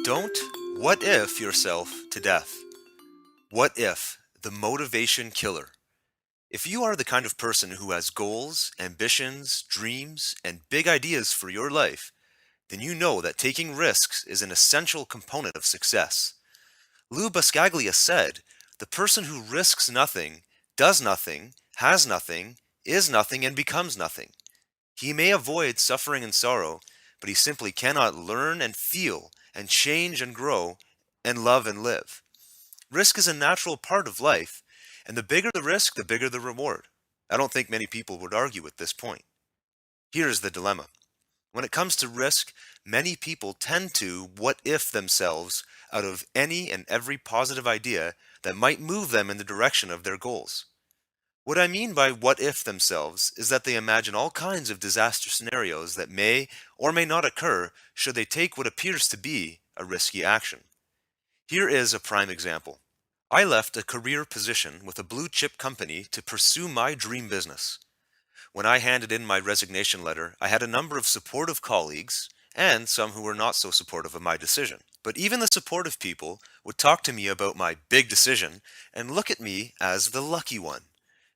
Don't what if yourself to death. What if the motivation killer? If you are the kind of person who has goals, ambitions, dreams, and big ideas for your life, then you know that taking risks is an essential component of success. Lou Buscaglia said, "The person who risks nothing, does nothing, has nothing, is nothing, and becomes nothing. He may avoid suffering and sorrow, but he simply cannot learn and feel and change and grow and love and live." Risk is a natural part of life, and the bigger the risk, the bigger the reward. I don't think many people would argue with this point. Here's the dilemma. When it comes to risk, many people tend to what if themselves out of any and every positive idea that might move them in the direction of their goals. What I mean by what if themselves is that they imagine all kinds of disaster scenarios that may or may not occur should they take what appears to be a risky action. Here is a prime example. I left a career position with a blue chip company to pursue my dream business. When I handed in my resignation letter, I had a number of supportive colleagues and some who were not so supportive of my decision. But even the supportive people would talk to me about my big decision and look at me as the lucky one.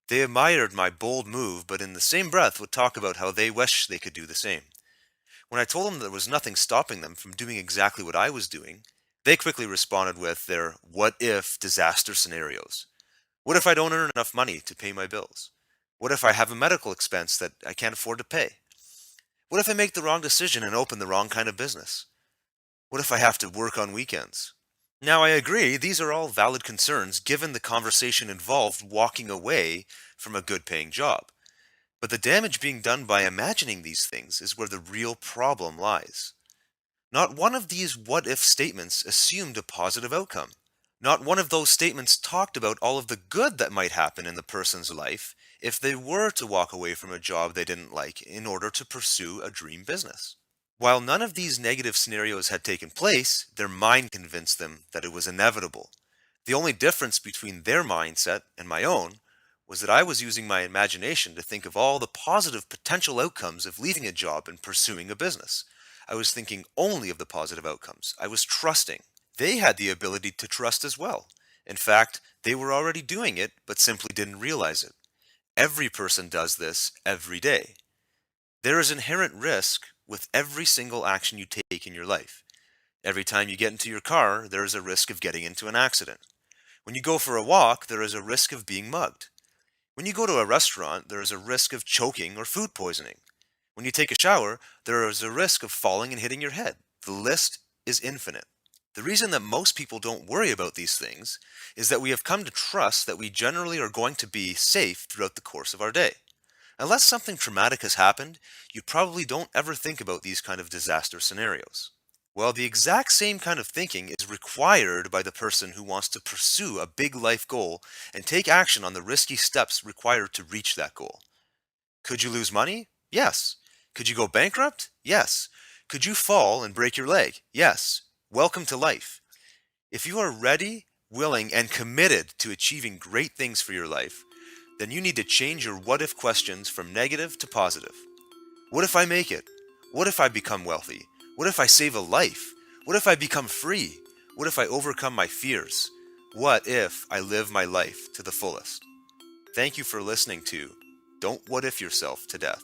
They admired my bold move, but in the same breath would talk about how they wish they could do the same. When I told them there was nothing stopping them from doing exactly what I was doing, they quickly responded with their what if disaster scenarios. What if I don't earn enough money to pay my bills? What if I have a medical expense that I can't afford to pay? What if I make the wrong decision and open the wrong kind of business? What if I have to work on weekends? Now, I agree, these are all valid concerns given the conversation involved walking away from a good paying job. But the damage being done by imagining these things is where the real problem lies. Not one of these what if statements assumed a positive outcome. Not one of those statements talked about all of the good that might happen in the person's life if they were to walk away from a job they didn't like in order to pursue a dream business. While none of these negative scenarios had taken place, their mind convinced them that it was inevitable. The only difference between their mindset and my own was that I was using my imagination to think of all the positive potential outcomes of leaving a job and pursuing a business. I was thinking only of the positive outcomes. I was trusting. They had the ability to trust as well. In fact, they were already doing it, but simply didn't realize it. Every person does this every day. There is inherent risk with every single action you take in your life. Every time you get into your car, there is a risk of getting into an accident. When you go for a walk, there is a risk of being mugged. When you go to a restaurant, there is a risk of choking or food poisoning. When you take a shower, there is a risk of falling and hitting your head. The list is infinite. The reason that most people don't worry about these things is that we have come to trust that we generally are going to be safe throughout the course of our day. Unless something traumatic has happened, you probably don't ever think about these kind of disaster scenarios. Well, the exact same kind of thinking is required by the person who wants to pursue a big life goal and take action on the risky steps required to reach that goal. Could you lose money? Yes. Could you go bankrupt? Yes. Could you fall and break your leg? Yes. Welcome to life. If you are ready, willing, and committed to achieving great things for your life, then you need to change your what if questions from negative to positive. What if I make it? What if I become wealthy? What if I save a life? What if I become free? What if I overcome my fears? What if I live my life to the fullest? Thank you for listening to Don't What If Yourself to Death.